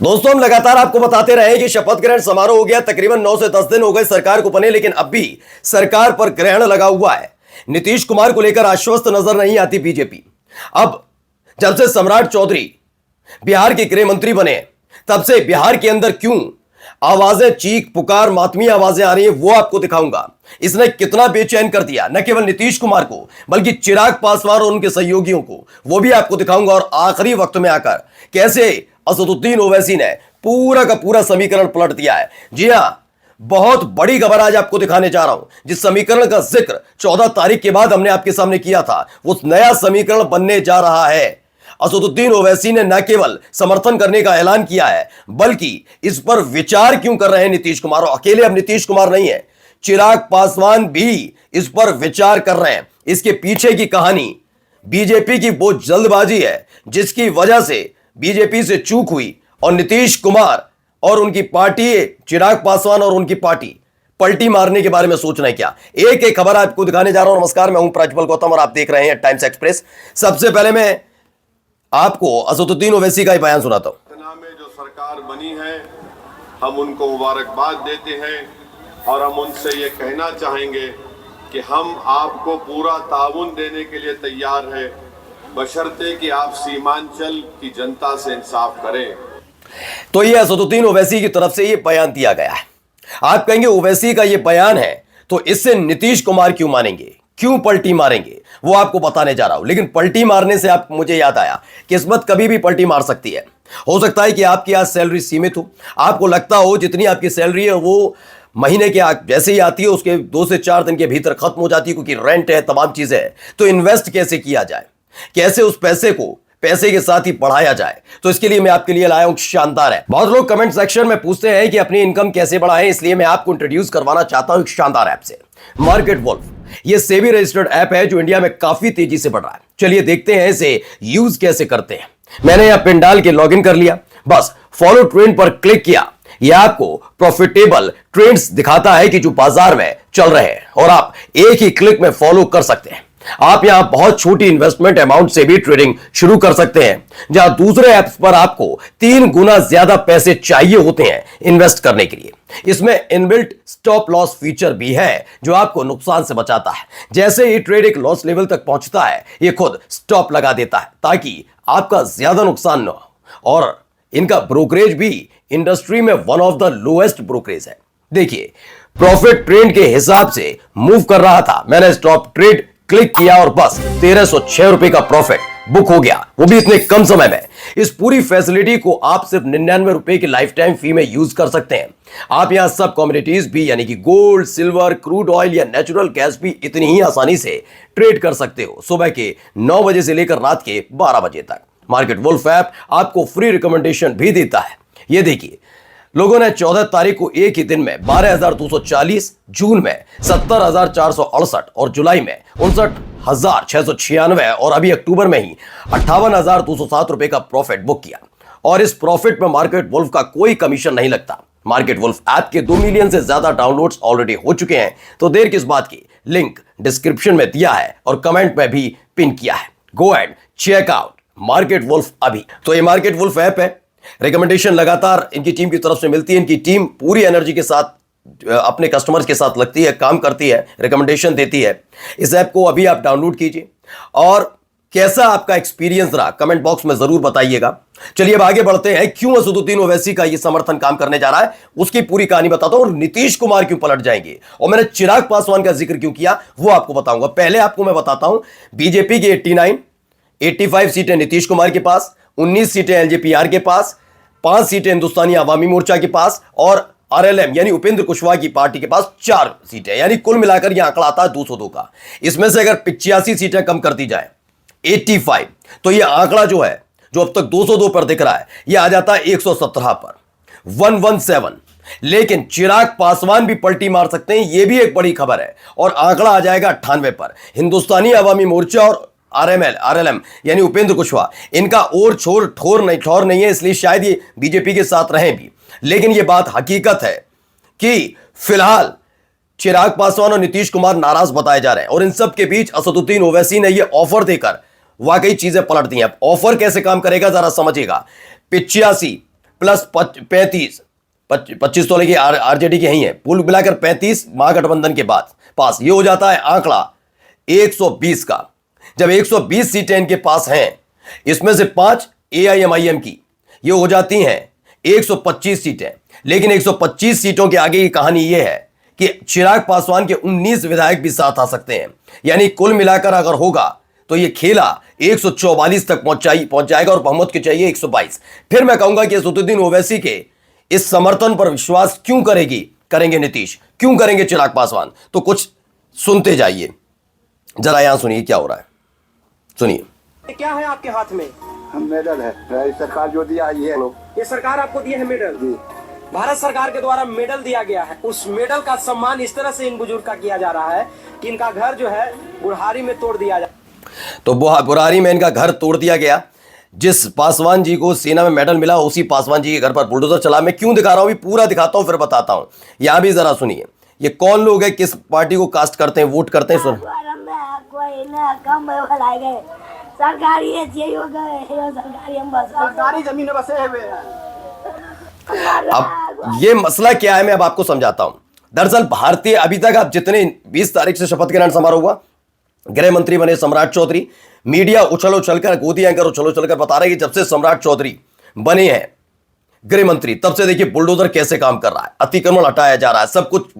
दोस्तों, हम लगातार आपको बताते रहे कि शपथ ग्रहण समारोह हो गया, तकरीबन 9 से 10 दिन हो गए सरकार को बने, लेकिन अब भी सरकार पर ग्रहण लगा हुआ है। नीतीश कुमार को लेकर आश्वस्त नजर नहीं आती बीजेपी। अब जब से सम्राट चौधरी बिहार के गृह मंत्री बने, तब से बिहार के अंदर क्यों आवाजें, चीख पुकार, मातमी आवाजें आ रही है, वो आपको दिखाऊंगा। इसने कितना बेचैन कर दिया न केवल नीतीश कुमार को, बल्कि चिराग पासवान और उनके सहयोगियों को, वो भी आपको दिखाऊंगा। और आखिरी वक्त में आकर कैसे असदुद्दीन ओवैसी ने पूरा का पूरा समीकरण पलट दिया है। जी हां, बहुत बड़ी खबर आज आपको दिखाने जा रहा हूं। जिस समीकरण का जिक्र 14 तारीख के बाद हमने आपके सामने किया था, वो नया समीकरण बनने जा रहा है। असदुद्दीन ओवैसी ने न केवल समर्थन करने का ऐलान किया है, बल्कि इस पर विचार क्यों कर रहे हैं नीतीश कुमार। और अकेले अब नीतीश कुमार नहीं है, चिराग पासवान भी इस पर विचार कर रहे हैं। इसके पीछे की कहानी बीजेपी की वो जल्दबाजी है जिसकी वजह से बीजेपी से चूक हुई और नीतीश कुमार और उनकी पार्टी, चिराग पासवान और उनकी पार्टी पलटी मारने के बारे में सोच रहे हैं क्या। एक एक खबर आपको दिखाने जा रहा हूं। नमस्कार, मैं हूं प्रज्वल गौतम और आप देख रहे हैं टाइम्स एक्सप्रेस। सबसे पहले मैं आपको असदुद्दीन ओवैसी का ही बयान सुनाता हूं। में जो सरकार बनी है, हम उनको मुबारकबाद देते हैं और हम उनसे ये कहना चाहेंगे कि हम आपको पूरा ताउन देने के लिए तैयार हैं, बशर्ते कि आप सीमांचल की जनता से इंसाफ करें। तो ये असदुद्दीन ओवैसी की तरफ से ये बयान दिया गया है। आप कहेंगे ओवैसी का ये बयान है तो इससे नीतीश कुमार क्यों मानेंगे, क्यों पलटी मारेंगे, वो आपको बताने जा रहा हूं। लेकिन पलटी मारने से आप मुझे याद आया, किस्मत कभी भी पलटी मार सकती है। हो सकता है कि आपकी आज सैलरी सीमित हो, आपको लगता हो जितनी आपकी सैलरी है वो महीने के जैसे ही आती है उसके 2 से 4 दिन के भीतर खत्म हो जाती है, क्योंकि रेंट है, तमाम चीजें हैं। तो इन्वेस्ट कैसे किया जाए, कैसे उस पैसे को पैसे के साथ ही बढ़ाया जाए, तो इसके लिए मैं आपके लिए लाया हूं शानदार है। बहुत लोग कमेंट सेक्शन में पूछते हैं कि अपनी इनकम कैसे बढ़ाएं, इसलिए मैं आपको इंट्रोड्यूस करवाना चाहता हूं एक शानदार ऐप से, मार्केट वुल्फ। ये सेबी रजिस्टर्ड ऐप है जो इंडिया में काफी तेजी से बढ़ रहा है। चलिए देखते हैं इसे यूज कैसे करते हैं। मैंने यहां पिन डाल के लॉगिन कर लिया, बस फॉलो ट्रेंड पर क्लिक किया। यह आपको प्रॉफिटेबल ट्रेंड्स दिखाता है कि जो बाजार में चल रहे हैं, और आप एक ही क्लिक में फॉलो कर सकते हैं। आप यहां बहुत छोटी इन्वेस्टमेंट अमाउंट से भी ट्रेडिंग शुरू कर सकते हैं, जहां दूसरे ऐप्स पर आपको 3 गुना ज्यादा पैसे चाहिए होते हैं इन्वेस्ट करने के लिए। इसमें इनबिल्ट स्टॉप लॉस फीचर भी है जो आपको नुकसान से बचाता है। जैसे ही ट्रेड एक लॉस लेवल तक पहुंचता है, यह खुद स्टॉप लगा देता है ताकि आपका ज्यादा नुकसान न हो। और इनका ब्रोकरेज भी इंडस्ट्री में one of the lowest brokerage है। देखिए, प्रॉफिट ट्रेंड के हिसाब से मूव कर रहा था, मैंने स्टॉप ट्रेड क्लिक किया और बस 1306 रुपए का प्रॉफिट बुक हो गया, वो भी इतने कम समय में। इस पूरी फैसिलिटी को आप सिर्फ 99 रुपए की लाइफ टाइम फी में यूज कर सकते हैं। आप यहां सब कम्युनिटीज भी, यानी कि गोल्ड, सिल्वर, क्रूड ऑयल या नेचुरल गैस भी इतनी ही आसानी से ट्रेड कर सकते हो, सुबह के 9 बजे से लेकर रात के 12 बजे तक। मार्केट वुल्फ ऐप आपको फ्री रिकमेंडेशन भी देता है। ये देखिए, लोगों ने 14 तारीख को एक ही दिन में 12,240, जून में 70,468 और जुलाई में 59,696 और अभी अक्टूबर में ही 58,207 रुपए का प्रॉफिट बुक किया। और इस प्रॉफिट में मार्केट वुल्फ का कोई कमीशन नहीं लगता। मार्केट वुल्फ ऐप के 2 मिलियन से ज्यादा डाउनलोड्स ऑलरेडी हो चुके हैं, तो देर किस बात की। लिंक डिस्क्रिप्शन में दिया है और कमेंट में भी पिन किया है। Go and check out Market Wolf अभी। तो ये मार्केट वुल्फ ऐप है, रिकमेंडेशन लगातार इनकी टीम की तरफ से मिलती है। इनकी टीम पूरी एनर्जी के साथ अपने कस्टमर्स के साथ लगती है, काम करती है, रिकमेंडेशन देती है। इस ऐप को अभी आप डाउनलोड कीजिए और कैसा आपका एक्सपीरियंस रहा कमेंट बॉक्स में जरूर बताइएगा। चलिए अब आगे बढ़ते हैं। क्यों असदुद्दीन ओवैसी का ये समर्थन काम करने जा रहा है, उसकी पूरी कहानी बताता हूं। और नीतीश कुमार क्यों पलट जाएंगे, और मैंने चिराग पासवान का जिक्र क्यों किया, वो आपको बताऊंगा। पहले आपको मैं बताता हूं, बीजेपी की 85 सीटें नीतीश कुमार के पास, 19 सीटें एलजेपीआर के पास, 5 सीटें हिंदुस्तानी अवामी मोर्चा के पास और आरएलएम यानी उपेंद्र कुशवाहा की पार्टी के पास 4 सीटें, यानी कुल मिलाकर यह आंकड़ा आता है 202 का। इसमें से अगर 85 सीटें कम कर दी जाए, 85, तो यह आंकड़ा जो है, जो अब तक 202 पर दिख रहा है, यह आ जाता है 117 पर, 117। लेकिन चिराग पासवान भी पलटी मार सकते हैं, यह भी एक बड़ी खबर है, और आंकड़ा आ जाएगा 98 पर। हिंदुस्तानी अवामी मोर्चा और आरएलएम यानी उपेंद्र कुशवाहा, इनका और ठोर नहीं है, इसलिए शायद ये बीजेपी के साथ रहें भी। लेकिन ये बात हकीकत है कि फिलहाल चिराग पासवान और नीतीश कुमार नाराज बताए जा रहे हैं, और इन सब के बीच असदुद्दीन ओवैसी ने ये ऑफर देकर वाकई चीजें पलट दी हैं। ऑफर कैसे काम करेगा जरा समझिएगा। 85 प्लस 25 तोले की आरजेडी की ही है, कुल मिलाकर 35 महागठबंधन के बाद पास, ये हो जाता है आंकड़ा 120 का। जब 120 सीटें इनके पास हैं, इसमें से 5 एआईएमआईएम की, ये हो जाती हैं 125 सीटें। लेकिन 125 सीटों के आगे की कहानी यह है कि चिराग पासवान के 19 विधायक भी साथ आ सकते हैं, यानी कुल मिलाकर अगर होगा तो ये खेला 144 तक पहुंच जाएगा और बहुमत के चाहिए 122। फिर मैं कहूंगा कि असदुद्दीन ओवैसी के इस समर्थन पर विश्वास क्यों करेंगे नीतीश, क्यों करेंगे चिराग पासवान? तो कुछ सुनते जाइए, जरा यहां सुनिए क्या हो रहा है, सुनिए। क्या है आपके हाथ में? हम मेडल है, सरकार जो दिया ये सरकार आपको दिया है मेडल जी। भारत सरकार के द्वारा मेडल दिया गया है, उस मेडल का सम्मान इस तरह से इन बुजुर्ग का किया जा रहा है कि इनका घर जो है बुढ़ारी में तोड़ दिया जाए। तो बुढ़ारी में इनका घर तोड़ दिया गया। जिस पासवान जी को सेना में मेडल मिला, उसी पासवान जी के घर पर बुलडोजर चला। मैं क्यों दिखा रहा हूं, पूरा दिखाता हूं फिर बताता हूं। यहां भी जरा सुनिए, ये कौन लोग हैं, किस पार्टी को कास्ट करते हैं, वोट करते हैं। सुन, सरकारी जमीन बसे हुए हैं। अब ये मसला क्या है, मैं अब आपको समझाता हूं। दरअसल भारतीय, अभी तक आप जितने 20 तारीख से शपथ ग्रहण समारोह हुआ, गृह मंत्री बने सम्राट चौधरी, मीडिया उछलकर गोदी एंकर उछलकर बता रहे कि जब से सम्राट चौधरी बने हैं गृह मंत्री, तब से देखिए बुलडोजर कैसे काम कर रहा है, अतिक्रमण हटाया जा रहा है, सब कुछ।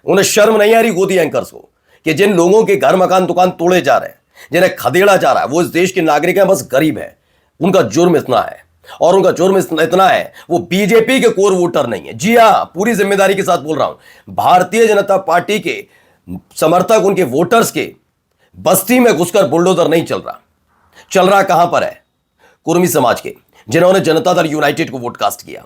उन्हें शर्म नहीं आ रही गोदी एंकर्स को कि जिन लोगों के घर मकान दुकान तोड़े जा रहे हैं, जिन्हें खदेड़ा जा रहा है, वो इस देश के नागरिक हैं, बस गरीब है। उनका जुर्म इतना है, और उनका जुर्म इतना है, वो बीजेपी के कोर वोटर नहीं है। जी हां, पूरी जिम्मेदारी के साथ बोल रहा हूं। भारतीय जनता पार्टी के समर्थक, उनके वोटर्स के बस्ती में घुसकर बुलडोजर नहीं चल रहा कहां पर है? कुर्मी समाज के, जिन्होंने जनता दल यूनाइटेड को वोट कास्ट किया,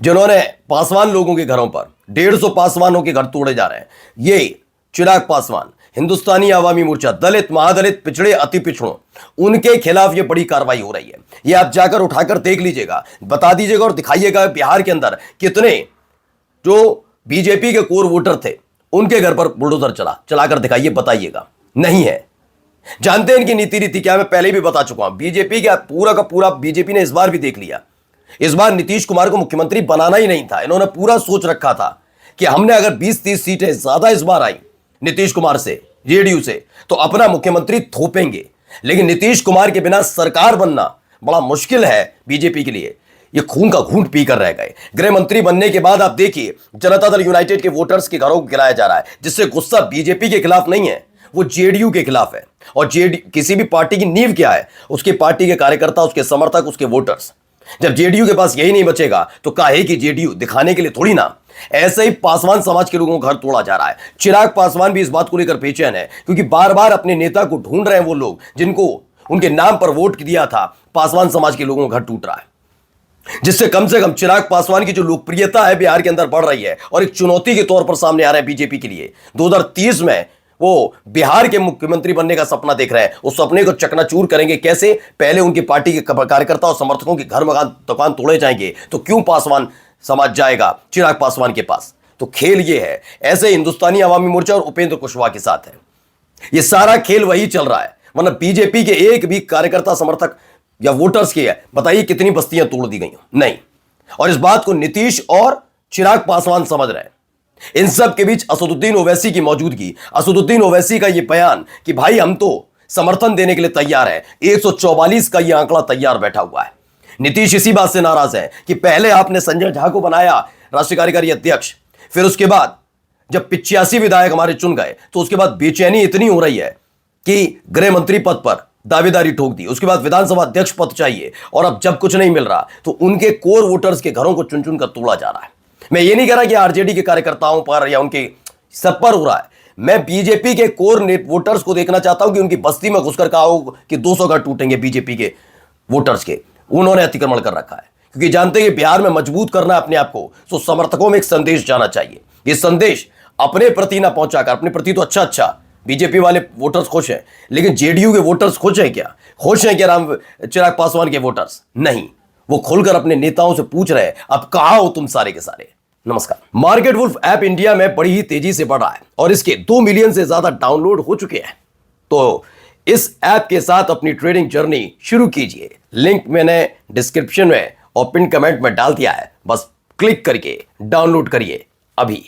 जिन्होंने पासवान लोगों के घरों पर 150 पासवानों के घर तोड़े जा रहे हैं। ये चिराग पासवान, हिंदुस्तानी आवामी मोर्चा, दलित, महादलित, पिछड़े, अति पिछड़ों, उनके खिलाफ ये बड़ी कार्रवाई हो रही है। ये आप जाकर उठाकर देख लीजिएगा, बता दीजिएगा और दिखाइएगा बिहार के अंदर कितने जो बीजेपी के कोर वोटर थे, उनके घर पर बुलडोजर चलाकर दिखाइए, बताइएगा। नहीं है। जानते हैं इनकी नीति रीति क्या है, मैं पहले भी बता चुका हूं। बीजेपी का पूरा बीजेपी ने इस बार भी देख लिया। इस बार नीतीश कुमार को मुख्यमंत्री बनाना ही नहीं था। इन्होंने पूरा सोच रखा था कि हमने अगर 20-30 सीटें ज्यादा इस बार आई नीतीश कुमार से, जेडीयू से, तो अपना मुख्यमंत्री थोपेंगे। लेकिन नीतीश कुमार के बिना सरकार बनना बड़ा मुश्किल है बीजेपी के लिए। ये खून का घूंट पीकर रह गए। गृह मंत्री बनने के बाद आप देखिए, जनता दल यूनाइटेड के वोटर्स के घरों को गिराया जा रहा है, जिससे गुस्सा बीजेपी के खिलाफ नहीं है, वो जेडीयू के खिलाफ है। और किसी भी पार्टी की नींव क्या है? उसकी पार्टी के कार्यकर्ता, उसके समर्थक, उसके वोटर्स। जब जेडीयू के पास यही नहीं बचेगा तो काहे की जेडीयू, दिखाने के लिए थोड़ी ना। ऐसे ही पासवान समाज के लोगों को घर तोड़ा जा रहा है। चिराग पासवान भी इस बात को लेकर बेचैन है, क्योंकि बार बार अपने नेता को ढूंढ रहे हैं वो लोग जिनको उनके नाम पर वोट दिया था। पासवान समाज के लोगों का घर टूट रहा है, जिससे कम से कम चिराग पासवान की जो लोकप्रियता है बिहार के अंदर बढ़ रही है और एक चुनौती के तौर पर सामने आ रहा है बीजेपी के लिए। 2030 में वो बिहार के मुख्यमंत्री बनने का सपना देख रहे हैं। उस सपने को चकनाचूर करेंगे कैसे? पहले उनकी पार्टी के कार्यकर्ता और समर्थकों के घर मकान दुकान तोड़े जाएंगे, तो क्यों पासवान समाज जाएगा चिराग पासवान के पास? तो खेल ये है। ऐसे हिंदुस्तानी आवामी मोर्चा और उपेंद्र कुशवाहा के साथ है। ये सारा खेल वही चल रहा है। वरना बीजेपी के एक भी कार्यकर्ता, समर्थक या वोटर्स की है, बताइए कितनी बस्तियां तोड़ दी गई नहीं। और इस बात को नीतीश और चिराग पासवान समझ रहे हैं। इन सब के बीच असदुद्दीन ओवैसी की मौजूदगी, असदुद्दीन ओवैसी का यह बयान कि भाई हम तो समर्थन देने के लिए तैयार है, 144 का यह आंकड़ा तैयार बैठा हुआ है। नीतीश इसी बात से नाराज है कि पहले आपने संजय झा को बनाया राष्ट्रीय कार्यकारी अध्यक्ष, फिर उसके बाद जब 85 विधायक हमारे चुन गए, तो उसके बाद बेचैनी इतनी हो रही है कि गृह मंत्री पद पर दावेदारी ठोक दी, उसके बाद विधानसभा अध्यक्ष पद चाहिए, और अब जब कुछ नहीं मिल रहा तो उनके कोर वोटर्स के घरों को चुन चुन कर तोड़ा जा रहा है। मैं ये नहीं कह रहा कि आरजेडी के कार्यकर्ताओं पर या उनके सब पर हो रहा है। मैं बीजेपी के कोर वोटर्स को देखना चाहता हूं कि उनकी बस्ती में घुसकर कहा हो कि 200 घर टूटेंगे बीजेपी के वोटर्स के। उन्होंने अतिक्रमण कर रखा है, क्योंकि जानते हैं बिहार में मजबूत करना है अपने आप को, तो समर्थकों में एक संदेश जाना चाहिए। ये संदेश अपने प्रति ना पहुंचाकर, अपने प्रति तो अच्छा बीजेपी वाले वोटर्स खुश हैं, लेकिन जेडीयू के वोटर्स खुश हैं क्या? खुश हैं क्या राम चिराग पासवान के वोटर्स? नहीं। वो खुलकर अपने नेताओं से पूछ रहे हैं, अब कहां हो तुम सारे के सारे? नमस्कार। मार्केट वुल्फ ऐप इंडिया में बड़ी ही तेजी से बढ़ रहा है और इसके 2 मिलियन से ज्यादा डाउनलोड हो चुके हैं। तो इस ऐप के साथ अपनी ट्रेडिंग जर्नी शुरू कीजिए। लिंक मैंने डिस्क्रिप्शन में और पिन कमेंट में डाल दिया है, बस क्लिक करके डाउनलोड करिए अभी।